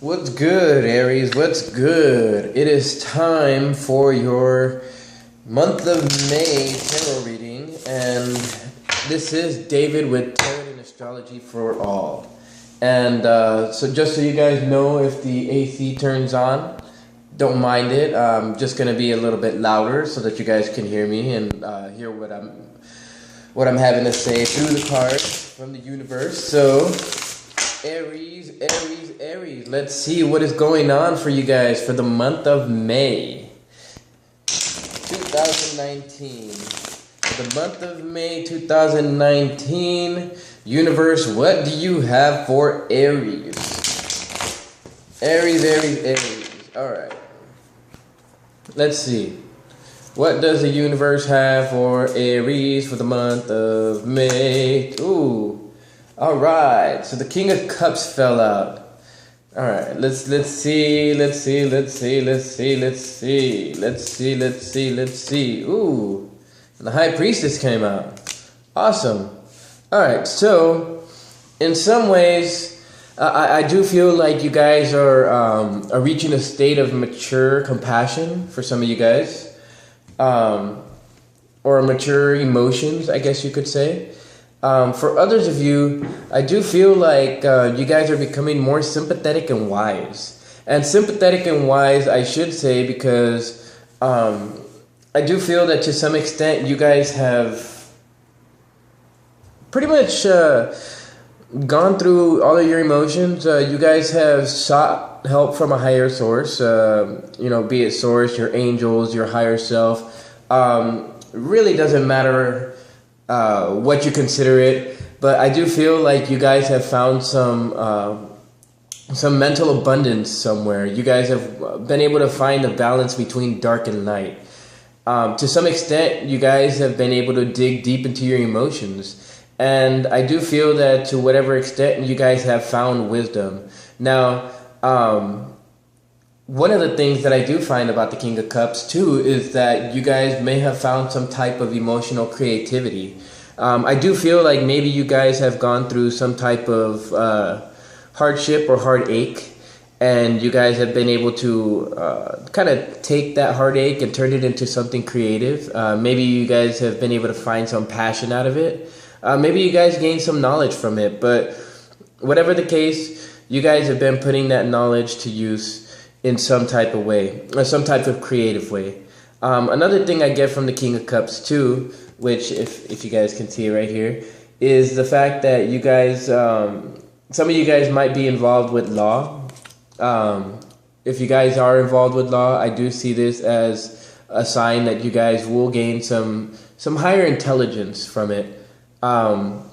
What's good, Aries? What's good? It is time for your month of May tarot reading, and this is David with Tarot and Astrology for All. And so just so you guys know, if the AC turns on, don't mind it. I'm just going to be a little bit louder so that you guys can hear me and hear what I'm having to say through the cards from the universe. So Aries, Aries, Aries. Let's see what is going on for you guys for the month of May 2019. For the month of May 2019, universe, what do you have for Aries? Aries, Aries, Aries. Alright. Let's see. What does the universe have for Aries for the month of May? Ooh. All right, so the King of Cups fell out. All right, let's see. Ooh, and the High Priestess came out. Awesome. All right, so in some ways, I do feel like you guys are reaching a state of mature compassion for some of you guys, or mature emotions, I guess you could say. For others of you, I do feel like you guys are becoming more sympathetic and wise. And sympathetic and wise, I should say, because I do feel that to some extent you guys have pretty much gone through all of your emotions. You guys have sought help from a higher source, be it source, your angels, your higher self. Really doesn't matter what you consider it, but I do feel like you guys have found some mental abundance somewhere. You guys have been able to find a balance between dark and light. To some extent, you guys have been able to dig deep into your emotions, and I do feel that to whatever extent you guys have found wisdom. Now, one of the things that I do find about the King of Cups too is that you guys may have found some type of emotional creativity. I do feel like maybe you guys have gone through some type of hardship or heartache, and you guys have been able to kind of take that heartache and turn it into something creative. Maybe you guys have been able to find some passion out of it. Maybe you guys gained some knowledge from it, but whatever the case, you guys have been putting that knowledge to use in some type of way, or some type of creative way. Another thing I get from the King of Cups too, which if you guys can see it right here, is the fact that you guys, some of you guys might be involved with law. If you guys are involved with law, I do see this as a sign that you guys will gain some higher intelligence from it. The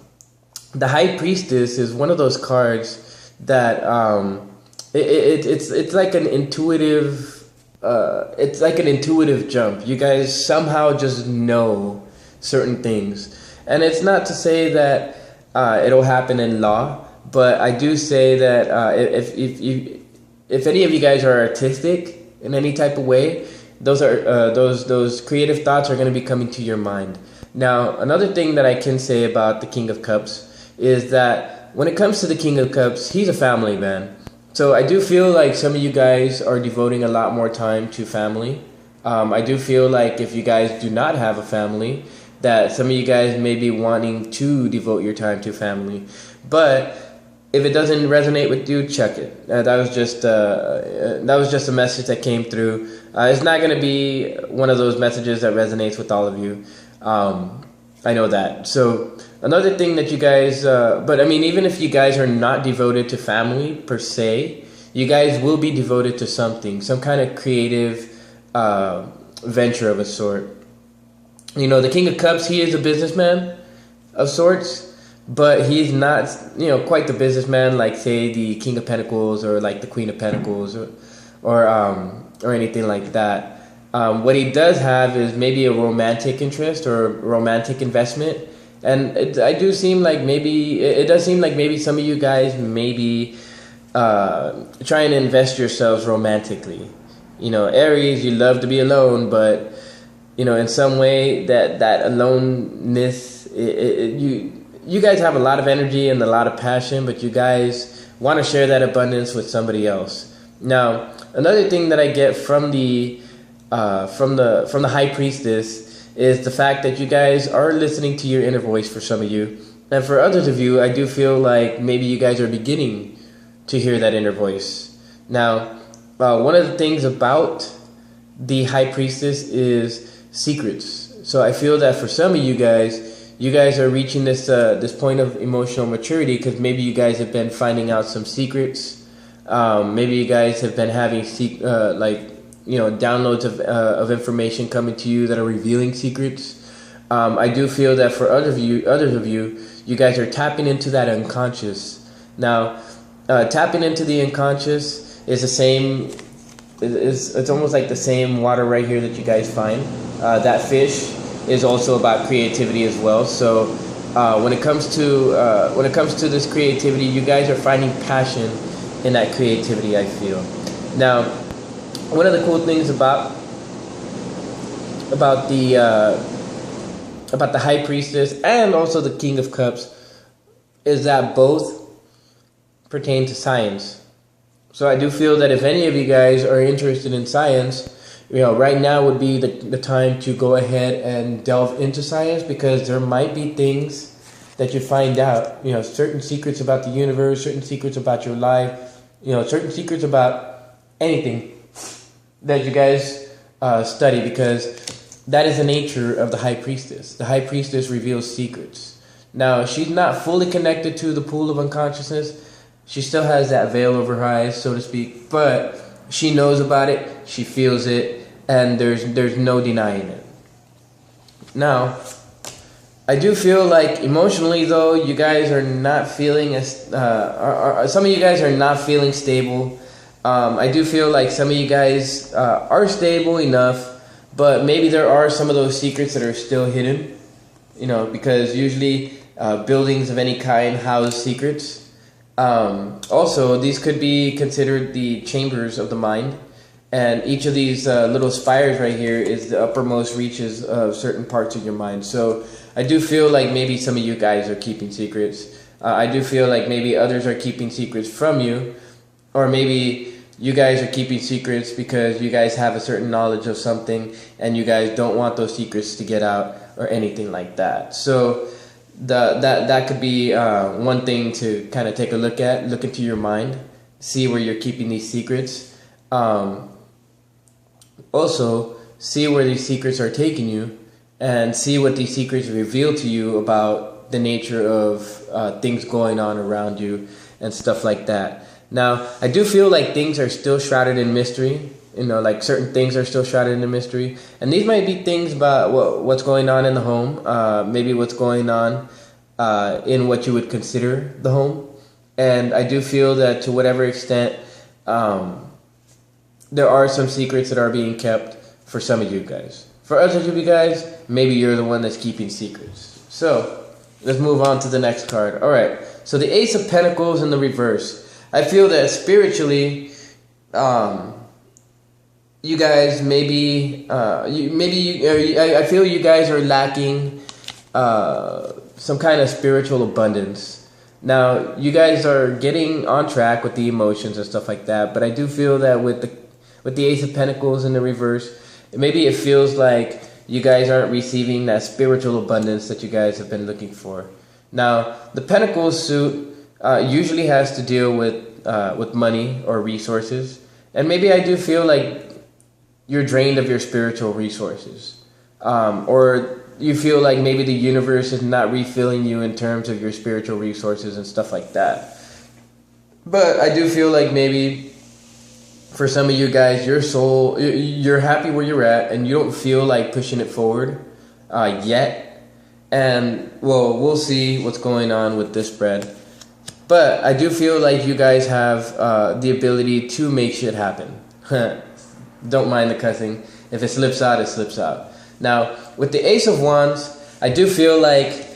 High Priestess is one of those cards that it's like an intuitive jump. You guys somehow just know certain things, and it's not to say that it'll happen in law, but I do say that if any of you guys are artistic in any type of way, those creative thoughts are going to be coming to your mind. Now, another thing that I can say about the King of Cups is that when it comes to the King of Cups, he's a family man. So I do feel like some of you guys are devoting a lot more time to family. I do feel like if you guys do not have a family, that some of you guys may be wanting to devote your time to family. But if it doesn't resonate with you, check it. That was just a message that came through. It's not going to be one of those messages that resonates with all of you. I know that. So another thing that you guys, but I mean, even if you guys are not devoted to family per se, you guys will be devoted to something, some kind of creative venture of a sort. You know, the King of Cups, he is a businessman of sorts, but he's not, quite the businessman like, say, the King of Pentacles or like the Queen of Pentacles or anything like that. What he does have is maybe a romantic interest or romantic investment. And it does seem like maybe some of you guys may be trying to invest yourselves romantically. Aries, you love to be alone, but in some way that aloneness, you guys have a lot of energy and a lot of passion, but you guys want to share that abundance with somebody else. Now, another thing that I get from the High Priestess is the fact that you guys are listening to your inner voice for some of you. And for others of you, I do feel like maybe you guys are beginning to hear that inner voice. Now, one of the things about the High Priestess is secrets. So I feel that for some of you guys are reaching this point of emotional maturity because maybe you guys have been finding out some secrets. Maybe you guys have been having downloads of information coming to you that are revealing secrets. I do feel that for others of you, you guys are tapping into that unconscious. Now, tapping into the unconscious is the same. It's almost like the same water right here that you guys find. That fish is also about creativity as well. So when it comes to this creativity, you guys are finding passion in that creativity, I feel. Now, one of the cool things about the High Priestess and also the King of Cups is that both pertain to science. So I do feel that if any of you guys are interested in science, right now would be the time to go ahead and delve into science, because there might be things that you find out, certain secrets about the universe, certain secrets about your life, certain secrets about anything that you guys study, because that is the nature of the High Priestess. The High Priestess reveals secrets. Now, she's not fully connected to the pool of unconsciousness. She still has that veil over her eyes, so to speak, but she knows about it, she feels it, and there's no denying it. Now, I do feel like emotionally, though, you guys are not feeling some of you guys are not feeling stable. I do feel like some of you guys are stable enough, but maybe there are some of those secrets that are still hidden, because usually buildings of any kind house secrets. Also, these could be considered the chambers of the mind, and each of these little spires right here is the uppermost reaches of certain parts of your mind. So I do feel like maybe some of you guys are keeping secrets. I do feel like maybe others are keeping secrets from you, or maybe you guys are keeping secrets because you guys have a certain knowledge of something and you guys don't want those secrets to get out or anything like that. So that could be one thing to kind of take a look at. Look into your mind, see where you're keeping these secrets. Also, see where these secrets are taking you, and see what these secrets reveal to you about the nature of things going on around you and stuff like that. Now, I do feel like things are still shrouded in mystery. Like certain things are still shrouded in mystery. And these might be things about what's going on in the home. Maybe what's going on in what you would consider the home. And I do feel that to whatever extent, there are some secrets that are being kept for some of you guys. For others of you guys, maybe you're the one that's keeping secrets. So, let's move on to the next card. All right. So the Ace of Pentacles in the reverse. I feel that spiritually, you guys I feel you guys are lacking some kind of spiritual abundance. Now, you guys are getting on track with the emotions and stuff like that, but I do feel that with the Ace of Pentacles in the reverse, maybe it feels like you guys aren't receiving that spiritual abundance that you guys have been looking for. Now, the Pentacles suit usually has to deal with money or resources, and maybe I do feel like you're drained of your spiritual resources, or you feel like maybe the universe is not refilling you in terms of your spiritual resources and stuff like that. But I do feel like maybe for some of you guys, you're happy where you're at and you don't feel like pushing it forward yet. And well, we'll see what's going on with this spread. But I do feel like you guys have the ability to make shit happen. Don't mind the cussing. If it slips out, it slips out. Now, with the Ace of Wands, I do feel like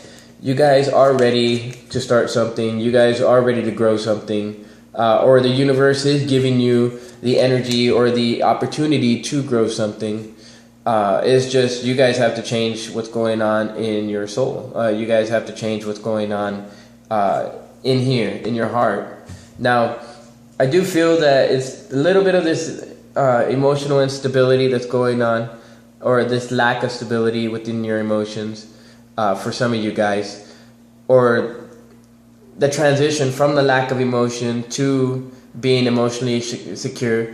you guys are ready to start something. You guys are ready to grow something. Or the universe is giving you the energy or the opportunity to grow something. It's just you guys have to change what's going on in your soul. You guys have to change what's going on in here, in your heart. Now, I do feel that it's a little bit of this emotional instability that's going on, or this lack of stability within your emotions for some of you guys, or the transition from the lack of emotion to being emotionally secure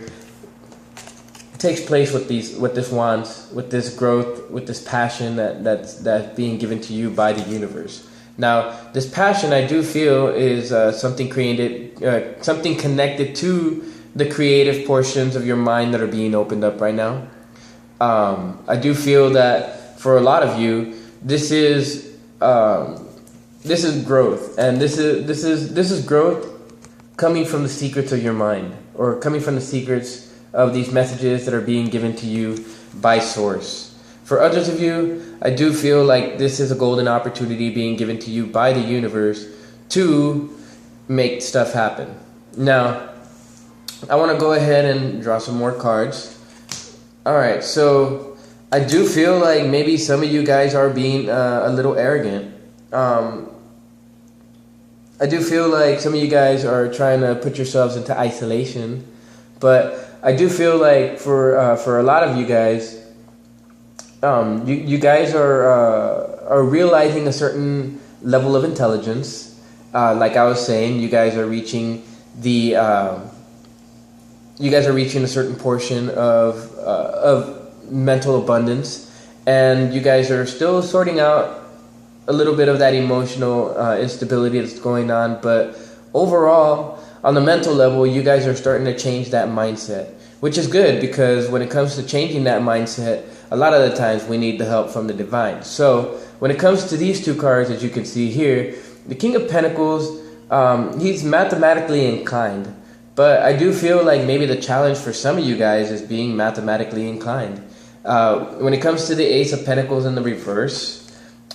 takes place with this wands, with this growth, with this passion that's being given to you by the universe. Now, this passion, I do feel, is something created, something connected to the creative portions of your mind that are being opened up right now. I do feel that for a lot of you, this is growth, and this is growth coming from the secrets of your mind, or coming from the secrets of these messages that are being given to you by source. For others of you, I do feel like this is a golden opportunity being given to you by the universe to make stuff happen. Now, I want to go ahead and draw some more cards. Alright, so I do feel like maybe some of you guys are being a little arrogant. I do feel like some of you guys are trying to put yourselves into isolation, but I do feel like for a lot of you guys, you guys are realizing a certain level of intelligence. Like I was saying, you guys are reaching a certain portion of mental abundance, and you guys are still sorting out a little bit of that emotional instability that's going on. But overall, on the mental level, you guys are starting to change that mindset, which is good, because when it comes to changing that mindset, a lot of the times we need the help from the divine. So when it comes to these two cards, as you can see here, the King of Pentacles, he's mathematically inclined, but I do feel like maybe the challenge for some of you guys is being mathematically inclined. When it comes to the Ace of Pentacles in the reverse,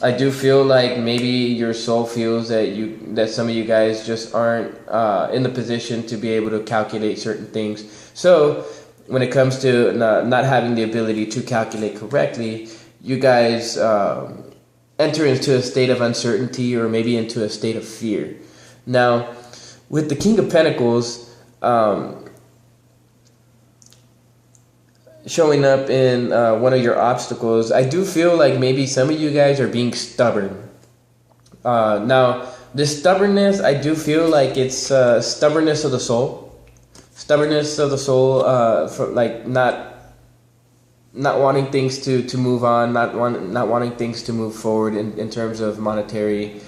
I do feel like maybe your soul feels that some of you guys just aren't in the position to be able to calculate certain things. So when it comes to not having the ability to calculate correctly, you guys enter into a state of uncertainty, or maybe into a state of fear. Now, with the King of Pentacles showing up in one of your obstacles, I do feel like maybe some of you guys are being stubborn. Now, this stubbornness, I do feel like it's stubbornness of the soul. Stubbornness of the soul, for like not wanting things to move on, not wanting things to move forward in terms of the monetary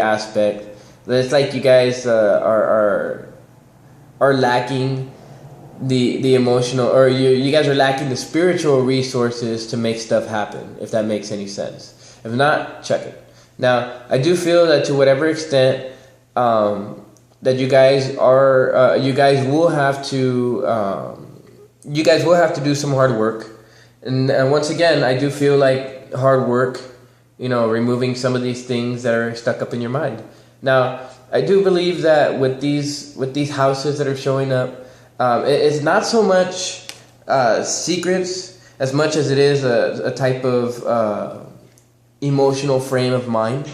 aspect. It's like you guys are lacking the emotional, or you guys are lacking the spiritual resources to make stuff happen, if that makes any sense. If not, check it. Now, I do feel that to whatever extent that you guys will have to do some hard work, and once again, I do feel like hard work, removing some of these things that are stuck up in your mind. Now, I do believe that with these houses that are showing up, it's not so much secrets as much as it is a type of emotional frame of mind.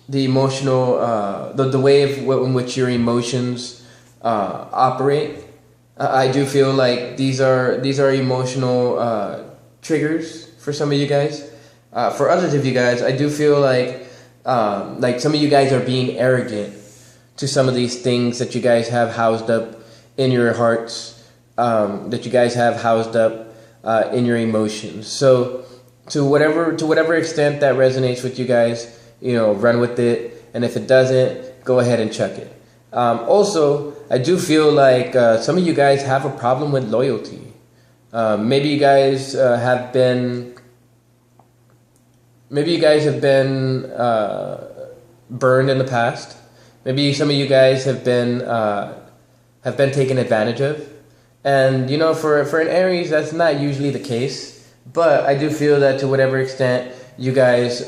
The emotional, the way in which your emotions operate. I do feel like these are emotional triggers for some of you guys. For others of you guys, I do feel like some of you guys are being arrogant to some of these things that you guys have housed up in your hearts, that you guys have housed up in your emotions. So to whatever extent that resonates with you guys, run with it, and if it doesn't, go ahead and check it. Also, I do feel like some of you guys have a problem with loyalty. Maybe you guys have been burned in the past. Maybe some of you guys have been taken advantage of, and for an Aries, that's not usually the case. But I do feel that to whatever extent you guys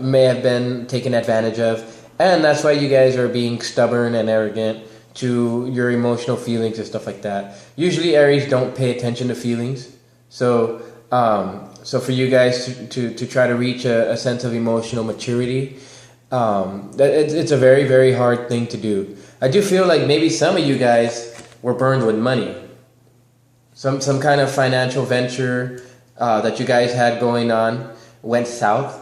may have been taken advantage of, and that's why you guys are being stubborn and arrogant to your emotional feelings and stuff like that. Usually Aries don't pay attention to feelings, so for you guys to try to reach a sense of emotional maturity, It's a very, very hard thing to do. I do feel like maybe some of you guys were burned with money. Some kind of financial venture that you guys had going on went south.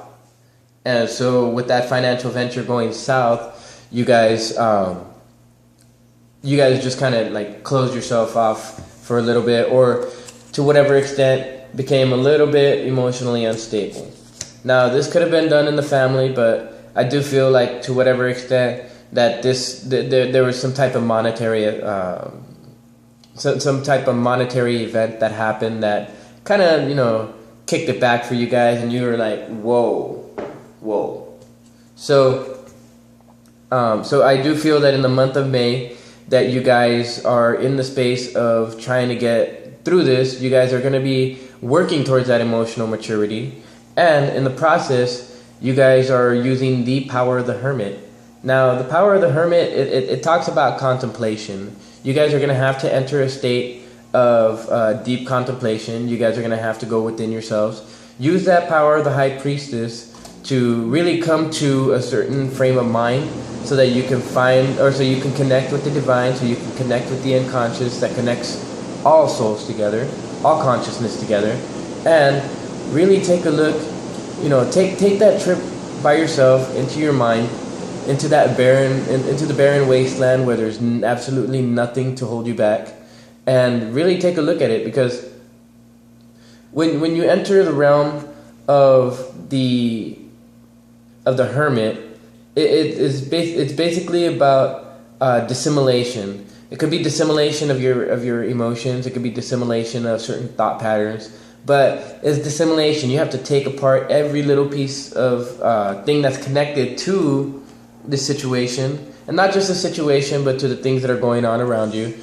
And so with that financial venture going south, you guys just kind of like closed yourself off for a little bit, or to whatever extent became a little bit emotionally unstable. Now, this could have been done in the family, but I do feel like to whatever extent that there was some type of monetary some type of monetary event that happened that kind of kicked it back for you guys, and you were like, whoa. So I do feel that in the month of May that you guys are in the space of trying to get through this. You guys are going to be working towards that emotional maturity, and in the process you guys are using the power of the Hermit. Now, the power of the Hermit, it talks about contemplation. You guys are going to have to enter a state of deep contemplation. You guys are going to have to go within yourselves. Use that power of the High Priestess to really come to a certain frame of mind so that you can find, or so you can connect with the divine, so you can connect with the unconscious that connects all souls together, all consciousness together, and really take a look, take that trip by yourself into your mind, into the barren wasteland where there's absolutely nothing to hold you back, and really take a look at it. Because when you enter the realm of the Hermit, it's basically about dissimulation. It could be dissimulation of your emotions. It could be dissimulation of certain thought patterns. But it's dissimulation. You have to take apart every little piece of thing that's connected to the situation, and not just the situation, but to the things that are going on around you,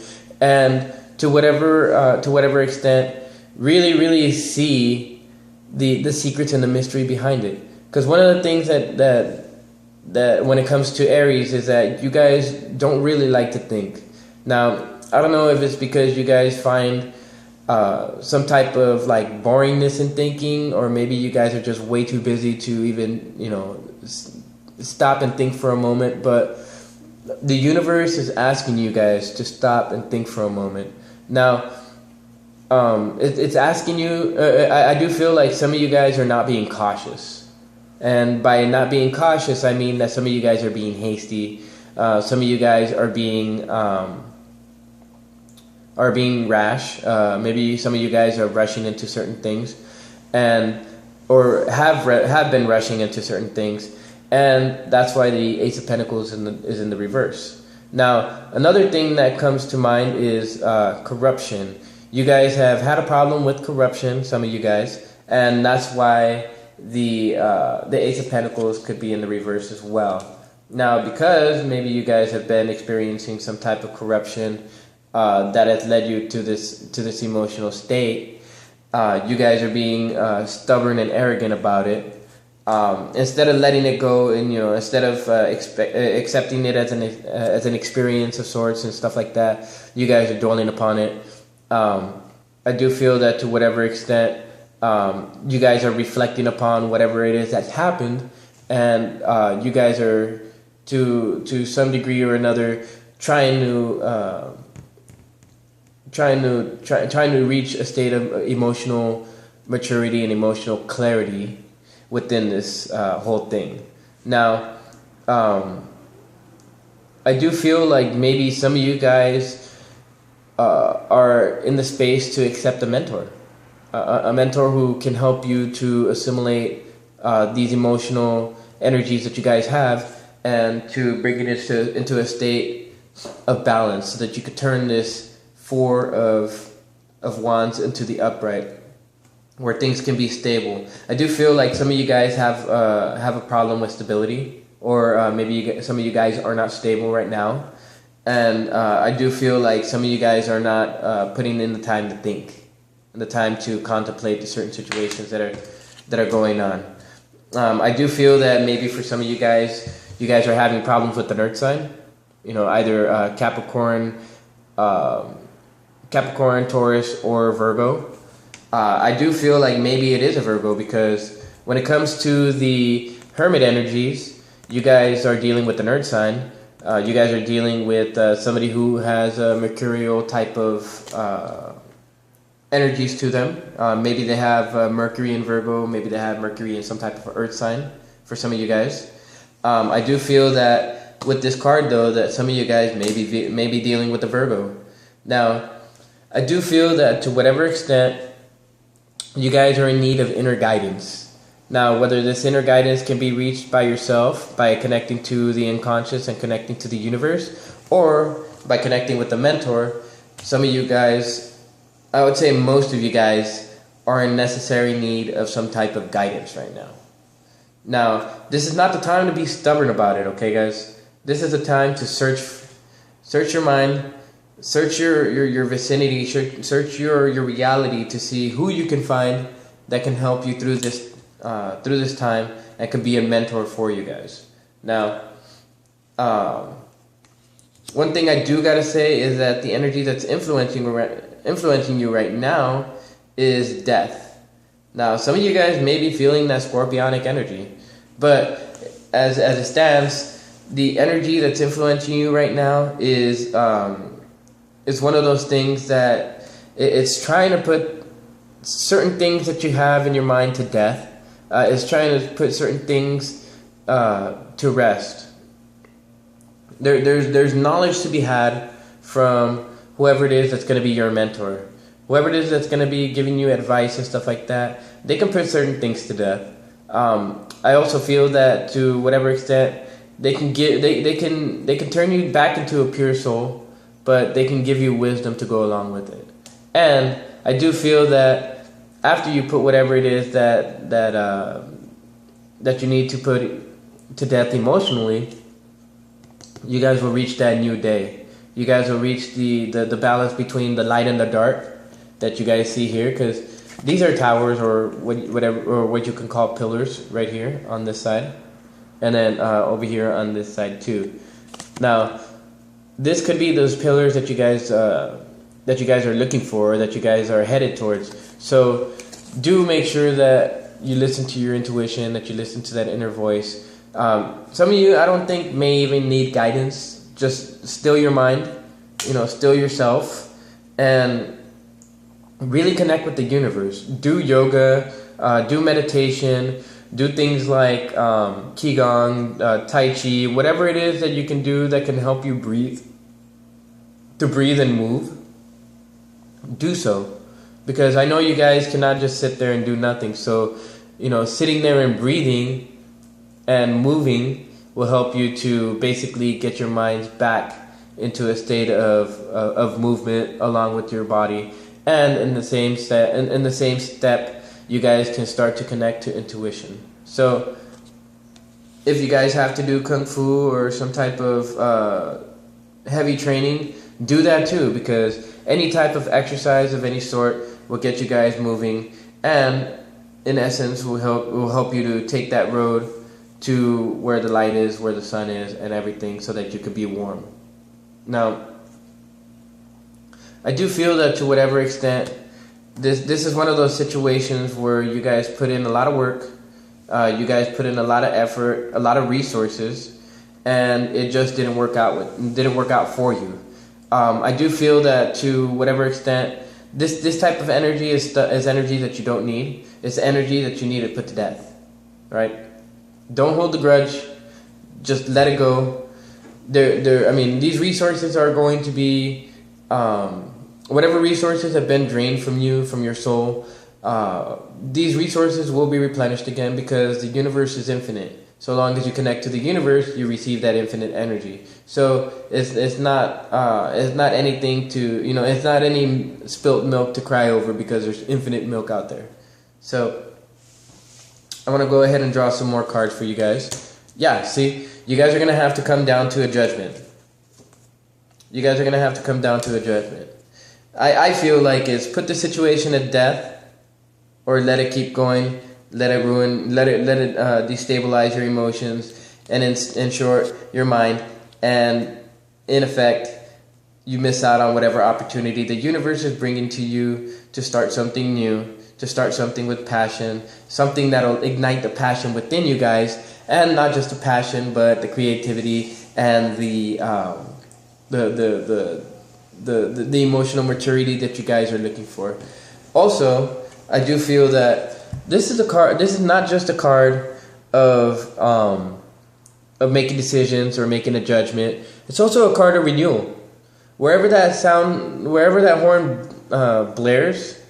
and to whatever extent, really see the secrets and the mystery behind it. Because one of the things that when it comes to Aries is that you guys don't really like to think. Now, I don't know if it's because you guys find some type of like boringness in thinking, or maybe you guys are just way too busy to even stop and think for a moment. But the universe is asking you guys to stop and think for a moment. Now, it's asking you. I do feel like some of you guys are not being cautious, and by not being cautious, I mean that some of you guys are being hasty. Some of you guys are being rash. Maybe some of you guys are rushing into certain things, or have been rushing into certain things, and that's why the Ace of Pentacles is in the reverse. Now, another thing that comes to mind is corruption. You guys have had a problem with corruption, some of you guys, and that's why the Ace of Pentacles could be in the reverse as well. Now, because maybe you guys have been experiencing some type of corruption that has led you to this emotional state, you guys are being stubborn and arrogant about it. Instead of letting it go, and instead of accepting it as an experience of sorts and stuff like that, you guys are dwelling upon it. I do feel that to whatever extent you guys are reflecting upon whatever it is that's happened, and you guys are to some degree or another trying to reach a state of emotional maturity and emotional clarity within this whole thing. Now, I do feel like maybe some of you guys are in the space to accept a mentor who can help you to assimilate these emotional energies that you guys have, and to bring it into a state of balance, so that you could turn this Four of Wands into the upright, where things can be stable. I do feel like some of you guys have a problem with stability, or maybe some of you guys are not stable right now, and I do feel like some of you guys are not putting in the time to think, and the time to contemplate the certain situations that are going on. I do feel that maybe for some of you guys are having problems with the Earth sign, either Capricorn, Taurus, or Virgo. I do feel like maybe it is a Virgo, because when it comes to the Hermit energies, you guys are dealing with an earth sign. You guys are dealing with somebody who has a mercurial type of energies to them. Maybe they have Mercury in Virgo. Maybe they have Mercury in some type of earth sign for some of you guys. I do feel that with this card, though, that some of you guys may be dealing with the Virgo. Now, I do feel that to whatever extent you guys are in need of inner guidance. Now, whether this inner guidance can be reached by yourself, by connecting to the unconscious and connecting to the universe, or by connecting with a mentor, some of you guys, I would say most of you guys, are in necessary need of some type of guidance right now. Now, this is not the time to be stubborn about it, okay, guys? This is a time to search your mind, search your vicinity, search your reality to see who you can find that can help you through this time and could be a mentor for you guys. Now, one thing I do gotta say is that the energy that's influencing you right now is death. Now, some of you guys may be feeling that scorpionic energy, but as it stands, the energy that's influencing you right now is one of those things that it's trying to put certain things that you have in your mind to death. It's trying to put certain things to rest. There's knowledge to be had from whoever it is that's going to be your mentor. Whoever it is that's going to be giving you advice and stuff like that, they can put certain things to death. I also feel that to whatever extent they can turn you back into a pure soul, but they can give you wisdom to go along with it. And I do feel that after you put whatever it is that you need to put to death emotionally, you guys will reach that new day. You guys will reach the balance between the light and the dark that you guys see here, because these are towers or what you can call pillars right here on this side, and then over here on this side too. Now, this could be those pillars that you guys are looking for, that you guys are headed towards. So do make sure that you listen to your intuition, that you listen to that inner voice. Some of you, I don't think, may even need guidance. Just still your mind, still yourself, and really connect with the universe. Do yoga, do meditation, do things like qigong, tai chi, whatever it is that you can do that can help you breathe and move. Do so, because I know you guys cannot just sit there and do nothing. So, sitting there and breathing and moving will help you to basically get your minds back into a state of movement along with your body. And in the same step, you guys can start to connect to intuition. So if you guys have to do kung fu or some type of heavy training, do that too, because any type of exercise of any sort will get you guys moving, and in essence will help you to take that road to where the light is, where the sun is, and everything, so that you could be warm. Now, I do feel that to whatever extent, this is one of those situations where you guys put in a lot of work, you guys put in a lot of effort, a lot of resources, and it just didn't work out for you. I do feel that to whatever extent, this type of energy is energy that you don't need. It's energy that you need to put to death, right? Don't hold the grudge. Just let it go. These resources are going to be, whatever resources have been drained from you, from your soul, these resources will be replenished again, because the universe is infinite. So long as you connect to the universe, you receive that infinite energy. So it's not anything to, it's not any spilt milk to cry over, because there's infinite milk out there. So I want to go ahead and draw some more cards for you guys. Yeah, see, you guys are going to have to come down to a judgment. You guys are going to have to come down to a judgment. I feel like it's put the situation at death, or let it keep going, let it destabilize your emotions, and in short, your mind, and in effect, you miss out on whatever opportunity the universe is bringing to you to start something new, to start something with passion, something that'll ignite the passion within you guys, and not just the passion, but the creativity and the emotional maturity that you guys are looking for. Also, I do feel that this is a card. This is not just a card of making decisions or making a judgment. It's also a card of renewal. Wherever that horn blares,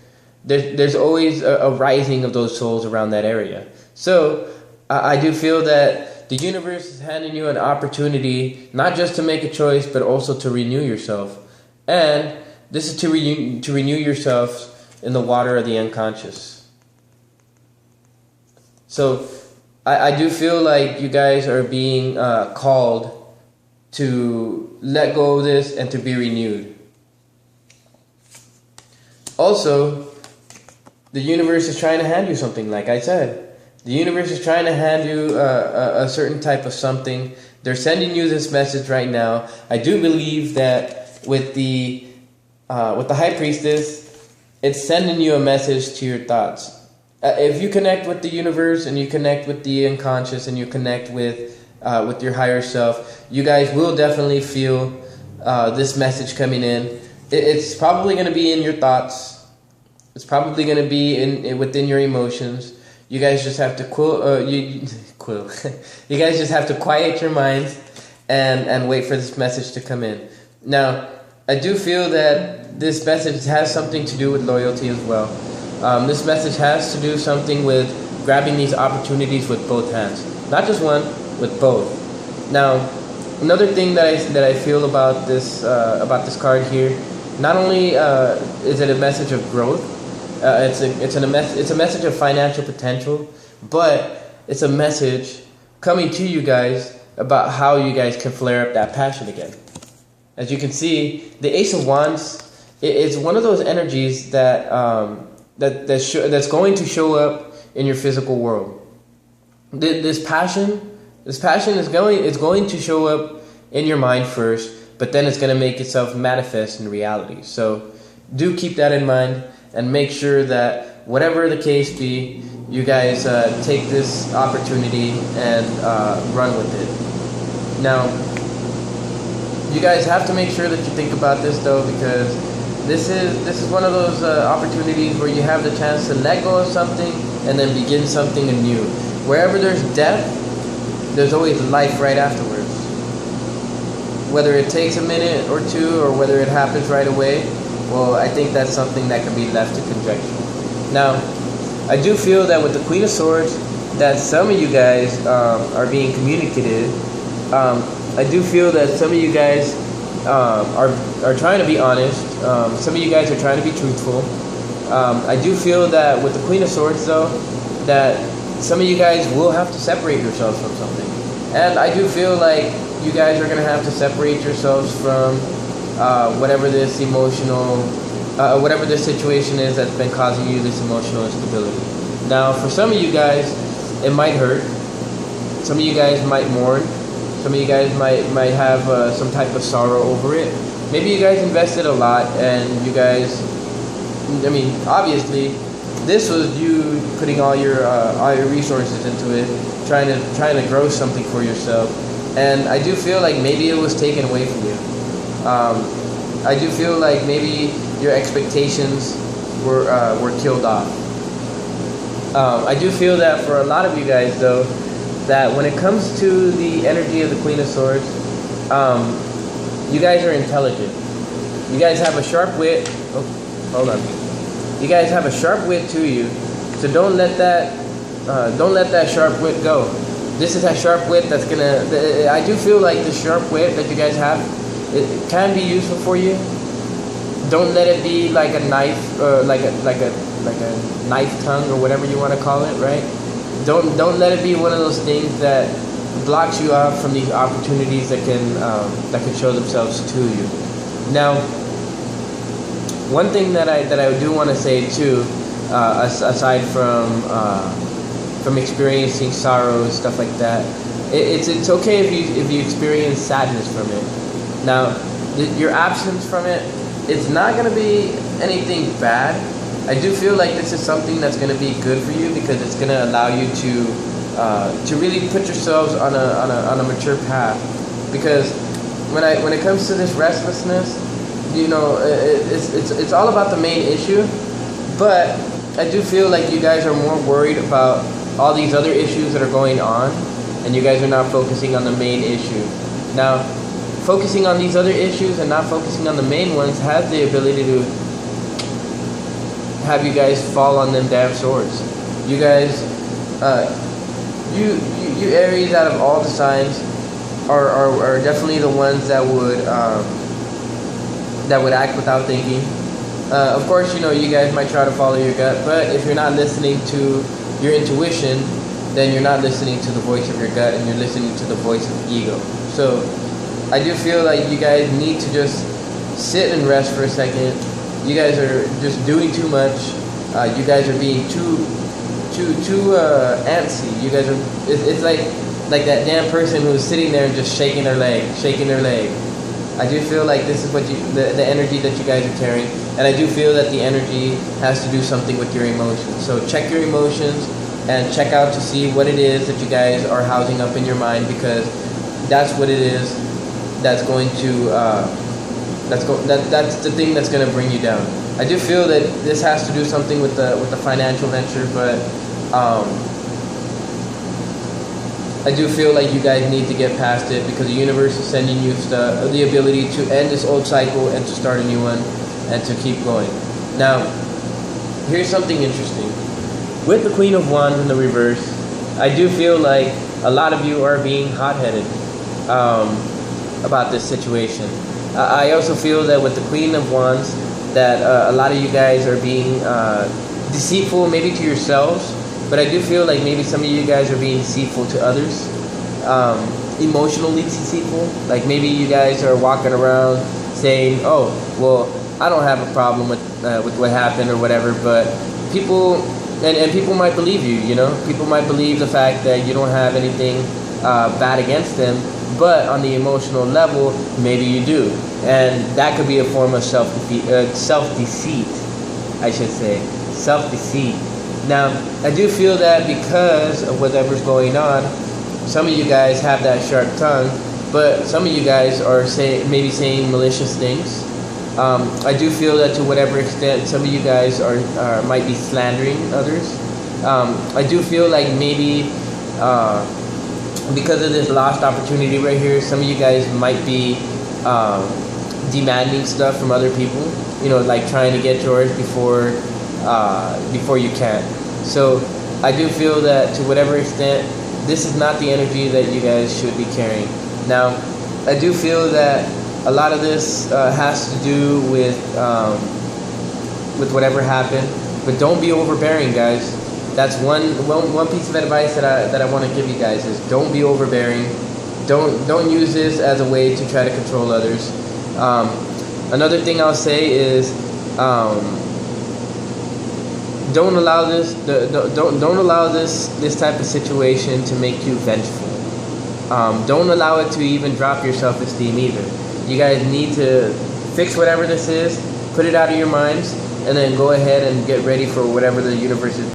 there's always a rising of those souls around that area. So I do feel that the universe is handing you an opportunity not just to make a choice, but also to renew yourself. And this is to renew yourself in the water of the unconscious. So I do feel like you guys are being called to let go of this and to be renewed. Also, the universe is trying to hand you something, like I said. The universe is trying to hand you a certain type of something. They're sending you this message right now. I do believe that with the High Priestess, it's sending you a message to your thoughts. If you connect with the universe and you connect with the unconscious and you connect with your higher self, you guys will definitely feel this message coming in. It's probably going to be in your thoughts. It's probably going to be within your emotions. You guys just have to You guys just have to quiet your minds and wait for this message to come in. Now, I do feel that this message has something to do with loyalty as well. This message has to do something with grabbing these opportunities with both hands, not just one, with both. Now, another thing that I feel about this card here, not only is it a message of growth, it's a message of financial potential, but it's a message coming to you guys about how you guys can flare up that passion again. As you can see, the Ace of Wands is one of those energies that's going to show up in your physical world. This passion is going to show up in your mind first, but then it's going to make itself manifest in reality. So do keep that in mind and make sure that whatever the case be, you guys take this opportunity and run with it. Now, you guys have to make sure that you think about this though, because this is one of those opportunities where you have the chance to let go of something and then begin something anew. Wherever there's death, there's always life right afterwards. Whether it takes a minute or two or whether it happens right away, well, I think that's something that can be left to conjecture. Now, I do feel that with the Queen of Swords, that some of you guys are being communicative. I do feel that some of you guys are trying to be honest. Some of you guys are trying to be truthful. I do feel that with the Queen of Swords, though, that some of you guys will have to separate yourselves from something. And I do feel like you guys are going to have to separate yourselves from whatever this situation is that's been causing you this emotional instability. Now, for some of you guys, it might hurt. Some of you guys might mourn. Some of you guys might have some type of sorrow over it. Maybe you guys invested a lot, and you guys, I mean, obviously, this was you putting all your resources into it, trying to grow something for yourself. And I do feel like maybe it was taken away from you. I do feel like maybe your expectations were killed off. I do feel that for a lot of you guys, though, that when it comes to the energy of the Queen of Swords, you guys are intelligent. You guys have a sharp wit. Oh, hold on. You guys have a sharp wit to you, so don't let that sharp wit go. This is that sharp wit that's gonna. I do feel like the sharp wit that you guys have, it can be useful for you. Don't let it be like a knife, like a knife tongue or whatever you want to call it, right? Don't let it be one of those things that blocks you off from these opportunities that can show themselves to you. Now, one thing that I do want to say too, aside from experiencing sorrow and stuff like that, it's okay if you experience sadness from it. Now, your absence from it, it's not going to be anything bad. I do feel like this is something that's going to be good for you because it's going to allow you to to really put yourselves on a mature path. Because when it comes to this restlessness, it's all about the main issue. But I do feel like you guys are more worried about all these other issues that are going on, and you guys are not focusing on the main issue. Now, focusing on these other issues and not focusing on the main ones has the ability to have you guys fall on them damn swords. You guys, you Aries, out of all the signs, are definitely the ones that would act without thinking. Of course, you guys might try to follow your gut, but if you're not listening to your intuition, then you're not listening to the voice of your gut, and you're listening to the voice of ego. So I do feel like you guys need to just sit and rest for a second. You guys are just doing too much. You guys are being too antsy. You guys are. It's like that damn person who's sitting there and just shaking their leg. I do feel like this is what the energy that you guys are carrying, and I do feel that the energy has to do something with your emotions. So check your emotions and check out to see what it is that you guys are housing up in your mind, because that's what it is. That's going to that's the thing that's going to bring you down. I do feel that this has to do something with the financial venture, but I do feel like you guys need to get past it, because the universe is sending you the ability to end this old cycle and to start a new one and to keep going. Now, here's something interesting. With the Queen of Wands in the reverse, I do feel like a lot of you are being hot-headed about this situation. I also feel that with the Queen of Wands, that a lot of you guys are being deceitful, maybe to yourselves, but I do feel like maybe some of you guys are being deceitful to others, emotionally deceitful. Like maybe you guys are walking around saying, "Oh, well, I don't have a problem with what happened or whatever," but people and people might believe you. People might believe the fact that you don't have anything bad against them, but on the emotional level, maybe you do, and that could be a form of self-deceit. I should say self-deceit. Now, I do feel that because of whatever's going on, some of you guys have that sharp tongue, but some of you guys are maybe saying malicious things. I do feel that to whatever extent some of you guys might be slandering others. I do feel like maybe because of this lost opportunity right here, some of you guys might be demanding stuff from other people. Like trying to get yours before you can. So I do feel that to whatever extent, this is not the energy that you guys should be carrying. Now, I do feel that a lot of this has to do with whatever happened, but don't be overbearing, guys. That's one piece of advice that I want to give you guys is don't be overbearing. Don't use this as a way to try to control others. Another thing I'll say is don't allow this type of situation to make you vengeful. Don't allow it to even drop your self-esteem either. You guys need to fix whatever this is, put it out of your minds, and then go ahead and get ready for whatever the universe is